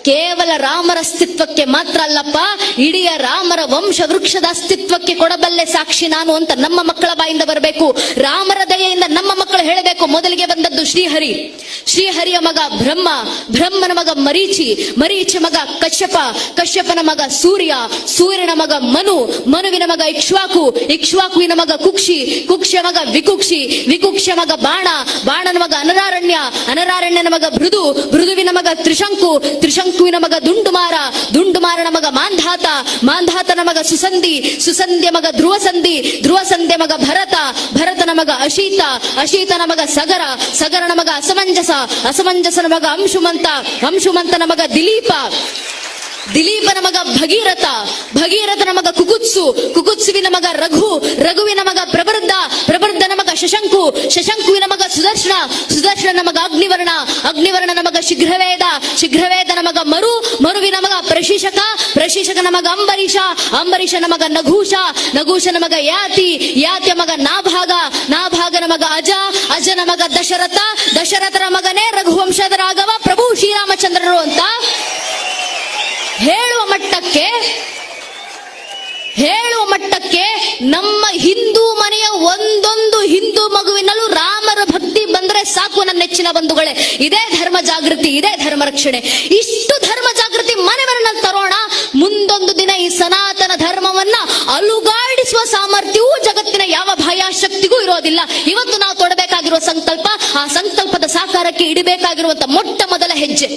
ಕೇವಲ ರಾಮರ ಅಸ್ತಿತ್ವಕ್ಕೆ ಮಾತ್ರ ಅಲ್ಲಪ್ಪ, ಇಡೀ ರಾಮರ ವಂಶ ವೃಕ್ಷದ ಅಸ್ತಿತ್ವಕ್ಕೆ ಕೊಡಬಲ್ಲೆ ಸಾಕ್ಷಿ ನಾನು ಅಂತ ನಮ್ಮ ಮಕ್ಕಳ ಬಾಯಿಂದ ಬರಬೇಕು. ರಾಮರ ದಯೆಯಿಂದ ನಮ್ಮ ಮಕ್ಕಳು ಹೇಳಬೇಕು. ಮೊದಲಿಗೆ ಬಂದದ್ದು ಶ್ರೀಹರಿ, ಶ್ರೀಹರಿಯ ಮಗ ಬ್ರಹ್ಮ, ಬ್ರಹ್ಮನ ಮಗ ಮರೀಚಿ, ಮರೀಚಿ ಮಗ ಕಶ್ಯಪ, ಕಶ್ಯಪನ ಮಗ ಸೂರ್ಯ, ಸೂರ್ಯನ ಮಗ ಮನು, ಮನುವಿನ ಮಗ ಇಕ್ಷ್ವಾಕು, ಇಕ್ಷ್ವಾಕುವಿನ ಮಗ ಕುಕ್ಷಿ, ಕುಕ್ಷಿಯ ಮಗ ವಿಕುಕ್ಷಿ, ವಿಕುಕ್ಷಿಯ ಮಗ ಬಾಣ, ಬಾಣನ ಮಗ ಅನರಾರಣ್ಯ, ಅನರಾರಣ್ಯನ ಮಗ ಭೃದು, ಭೃದುವಿನ ಮಗ ತ್ರಿಶಂಕು, ತ್ರಿಶಂಕುವಿನ ಮಗ ದುಂಡುಮಾರ, ದುಂಡುಮಾರನ ಮಗ ಮಾಂಧಾತ, ಮಾಂಧಾತನ ಮಗ ಸುಸಂಧಿ, ಸುಸಂಧಿಯ ಮಗ ಧ್ರುವಸಂಧಿ, ಧ್ರುವಸಂಧಿಯ ಮಗ ಭರತ, ಭರತನ ಮಗ ಅಶೀತ, ಅಶೀತನ ಮಗ ಸಗರ, ಸಗರನ ಮಗ ಅಸಮಂಜಸ, ಅಸಮಂಜಸನ ಮಗ ಅಂಶುಮಂತ, ಅಂಶುಮಂತನ ಮಗ ದಿಲೀಪ, ದಿಲೀಪನ ಮಗ ಭಗೀರಥ, ಭಗೀರಥನ ಮಗ ಕುಕುತ್ಸು, ಕುಕುತ್ಸುವಿನ ಮಗ ರಘು, ರಘುವಿನ ಮಗ ಪ್ರಬರ್ಧ, ಪ್ರಬರ್ಧನ ಮಗ ಶಶಂಕು, ಶಶಂಕುವಿನ ಮಗ ಸುದರ್ಶನ, ಸುದರ್ಶನ ಮಗ ಅಗ್ನಿವರ್ಣ, ಅಗ್ನಿವರ್ಣನ ಮಗ ಶೀಘ್ರವೇದ, ಶೀಘ್ರವೇದನ ಮಗ ಮರು, ಮರುವಿನ ಮಗ ಪ್ರಶಿಷಕ, ಪ್ರಶಿಷಕನ ಮಗ ಅಂಬರೀಷ, ಅಂಬರೀಷನ ಮಗ ನಘೂಷ, ನಘೂಷನ ಮಗ ಯಾತಿ, ಯಾತಿಯ ಮಗ ನಾಭಾಗ, ನಾಭಾಗನ ಮಗ ಅಜ, ಅಜನ ಮಗ ದಶರಥ, ದಶರಥನ ಮಗನೇ ರಘುವಂಶದ ರಾಘವ ಪ್ರಭು ಶ್ರೀರಾಮಚಂದ್ರರು ಅಂತ ಹೇಳುವ ಮಟ್ಟಕ್ಕೆ ನಮ್ಮ ಹಿಂದೂ ಮನೆಯ ಒಂದೊಂದು ಹಿಂದೂ ಮಗುವಿನಲ್ಲೂ ರಾಮರ ಭಕ್ತಿ ಬಂದ್ರೆ ಸಾಕು ನನ್ನ ನೆಚ್ಚಿನ ಬಂಧುಗಳೇ. ಇದೇ ಧರ್ಮ ಜಾಗೃತಿ, ಇದೇ ಧರ್ಮ ರಕ್ಷಣೆ. ಇಷ್ಟು ಧರ್ಮ ಜಾಗೃತಿ ಮನೆ ಮನೆಯಲ್ಲಿ ತರೋಣ. ಮುಂದೊಂದು ದಿನ ಈ ಸನಾತನ ಧರ್ಮವನ್ನ ಅಲುಗಾಡಿಸುವ ಸಾಮರ್ಥ್ಯವೂ ಜಗತ್ತಿನ ಯಾವ ಬಾಹ್ಯ ಶಕ್ತಿಗೂ ಇರೋದಿಲ್ಲ. ಇವತ್ತು ನಾವು ತೊಡಬೇಕಾಗಿರುವ ಸಂಕಲ್ಪ, ಆ ಸಂಕಲ್ಪದ ಸಾಕಾರಕ್ಕೆ ಇಡಬೇಕಾಗಿರುವಂತ ಮೊಟ್ಟ ಮೊದಲ ಹೆಜ್ಜೆ